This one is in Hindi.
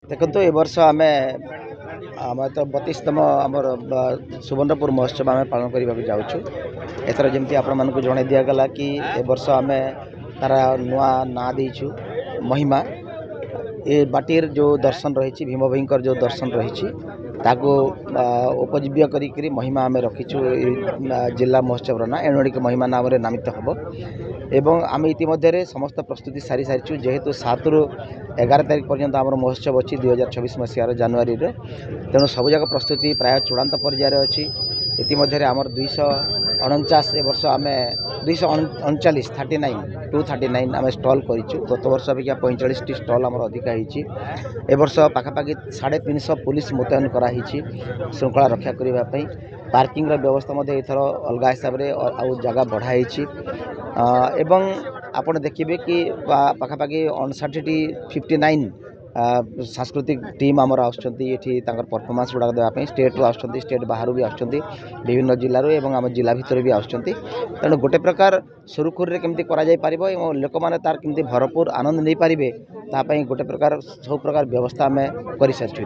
देखो ए वर्ष आम आम तो 32तम आमर सुवर्णपुर महोत्सव आम पालन करने जाऊँ। एथर जमी आपण को जन दिगला कि ए वर्ष आम तार नुआ ना देचु महिमा ए बाटीर जो दर्शन रही भीम भईकर जो दर्शन रही उपजीव्य करी महिमा आम रखीचु जिला महोत्सव ना एणुक महिमा नाम नामित हम एवं आम इतिमध्य समस्त प्रस्तुति सारी सारी जेहेतु 7 ରୁ 11 तारिख पर्यंत आम महोत्सव अच्छी 2026 मसीहार जनवरी तेणु सबुजाक प्रस्तुति प्राय चूड़ांत पर्यायर अच्छी इतिमध्य आमर 249 ए वर्ष आम 239 239 आम स्टल करूँ। गत वर्ष अपेक्षा 45 टी स्टल आमर अधिक होती ए वर्ष पाखापाखि 350 पुलिस मुतयन कराई श्रृंखला रक्षा करने पार्किंग व्यवस्था एथर अलग हिसाब से जगह बढ़ाई एवं आपण देखिए कि पाखापाखि 59 सांस्कृतिक टीम आमर आठी परफॉर्मेंस गुड़ाक देवाई स्टेट रू आसुँच स्टेट बाहर भी आसुँच विभिन्न जिलूर एवं आम जिला भितर भी आसुँच तेणु गोटे प्रकार सुरुखुरु केमती कर लोक मैंने तार केमती भरपूर आनंद नहीं पारे तापाई गोटे प्रकार सब प्रकार व्यवस्था आम कर सारी।